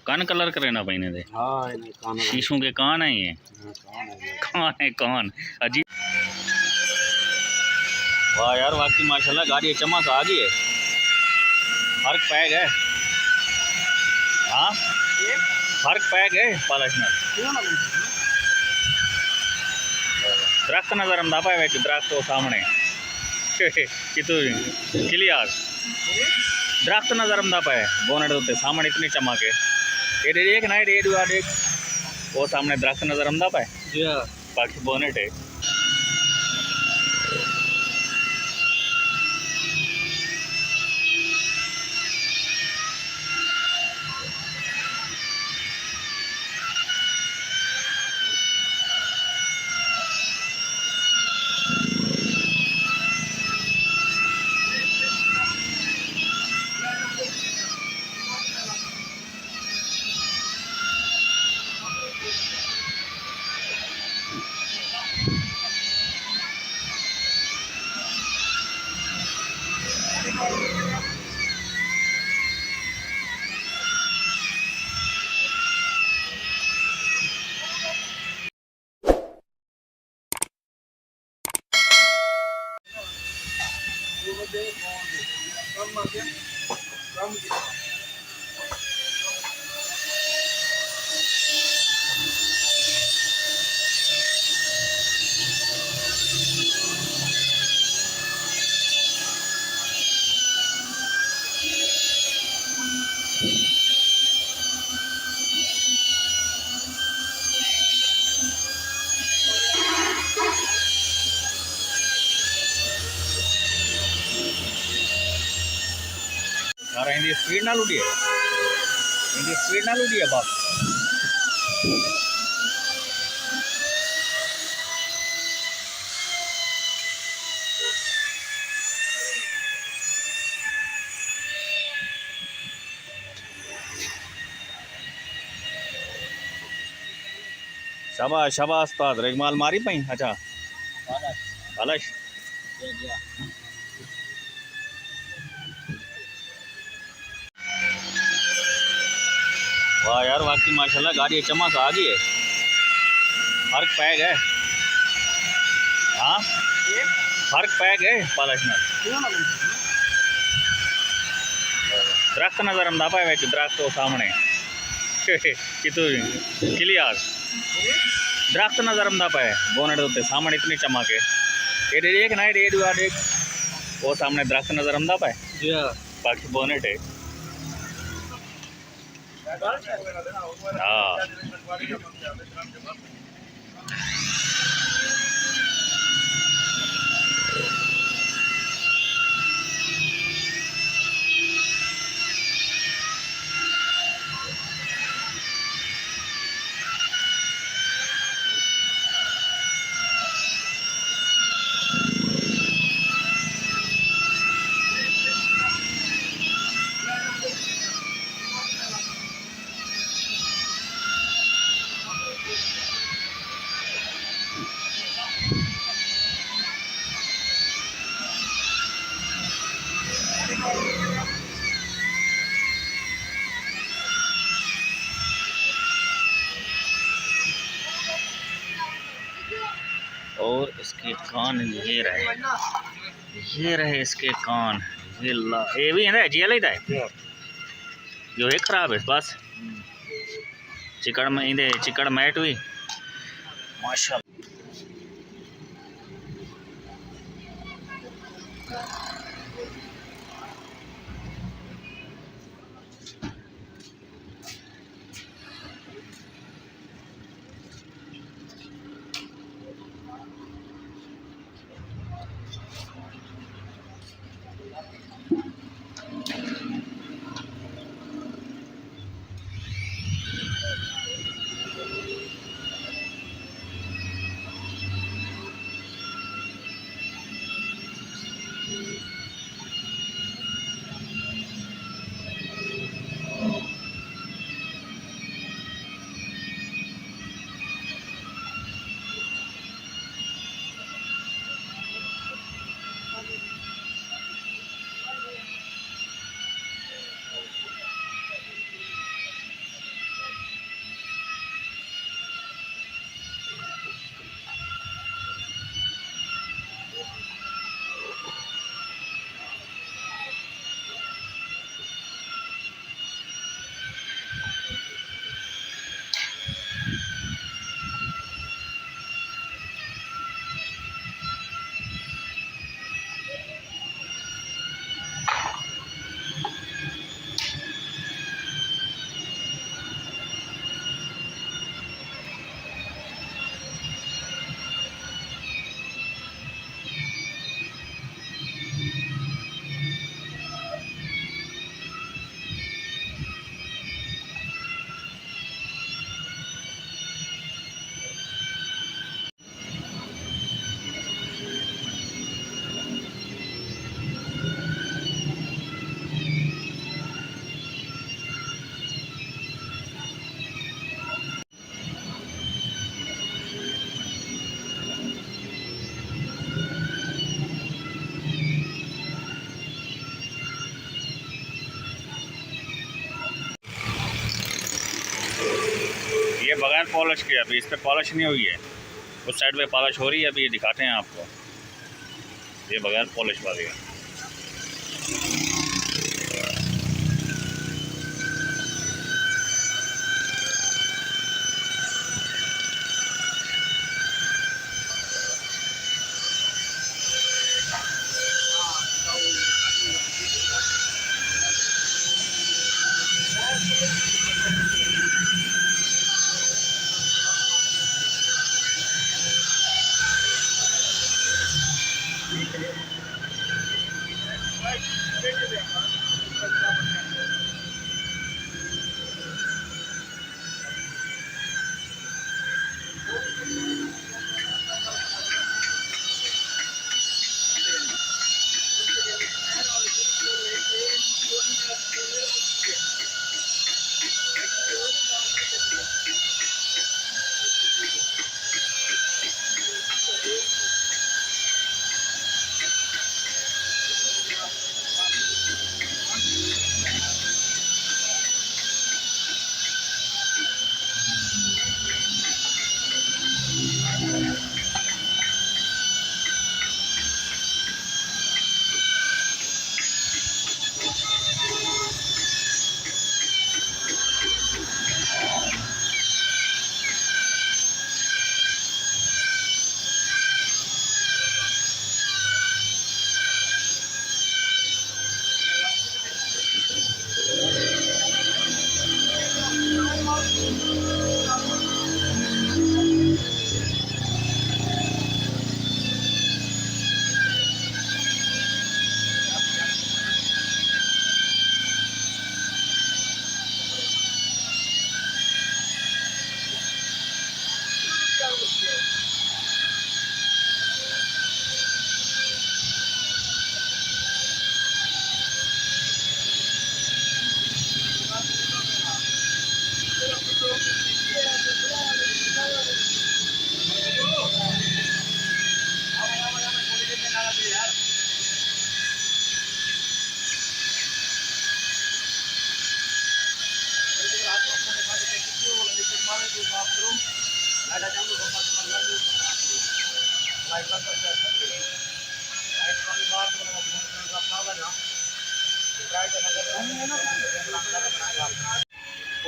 कान colour करना पैने दे। हाँ इन्हें कान शीशों के कान है ये। कान है कान अजीब। वाह यार वाकई माशाल्लाह गाड़ी चमक आ गई है। फर्क पै गए। हाँ फर्क पै गए पॉलिश में। दरख्त नजर आंदा पाए विच दरख्त वो सामने कितों क्लियर दरख्त नजर आंदा पाए बोनेट उत्ते सामने इतनी चमक है। ये देख ना ये देख वो सामने दरख्त नजर आंदा पाए बाकी बोनेट है। यार इंदी स्पीड ना लुटी है। इंदी स्पीड ना लुटी है बस। शाबाश शाबाश उस्ताद रेगमाल मारी पई। अच्छा पॉलिश वाह यार वाकई माशाल्लाह गाड़ी चमक आ गई है। फर्क पै गए। हाँ फर्क पै गए पॉलिश में। दरख्त नजर आंदा पाए विच दरख्त वो सामने कितों क्लियर दरख्त नजर आंदा पाए बोनेट उत्ते सामने इतनी चमक है। ये देख ना ये देख वो सामने दरख्त नजर आंदा पाए बाकी बोनेट है। हाँ और इसके कान ये रहे इसके कान। ये भी है ना जी लेता है जो है खराब है बस चिकड़ में इंदे चिकड़ मैट भी माशाल्लाह। ये बगैर पॉलिश के, अभी इस पर पॉलिश नहीं हुई है, उस साइड पे पॉलिश हो रही है, अभी ये दिखाते हैं आपको। ये बगैर पॉलिश वाली है।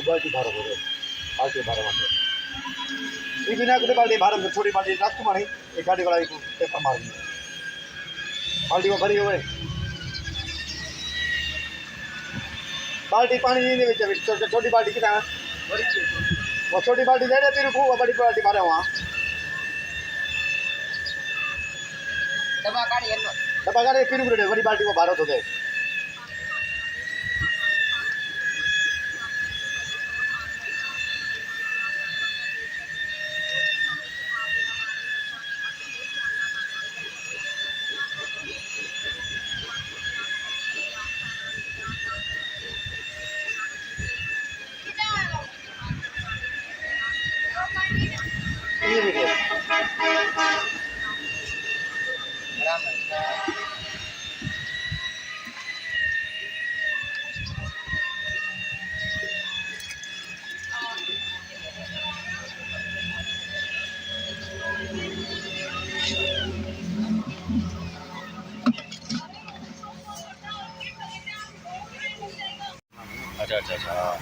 बाल्टी भारत हो बाल्टी भारत ये बिना कुछ बाल्टी भारत में छोटी बाल्टी रख मारी एक गाड़ी वाला एक पेपर मार दी बाल्टी में भरी हुए बाल्टी पानी नहीं छोटी बाल्टी कितना वो छोटी बाल्टी दे दे तेरे को बड़ी बाल्टी मारे वहाँ डब्बा गाड़ी फिर बड़ी बाल्टी को भारत हो गए अच्छा अच्छा अच्छा।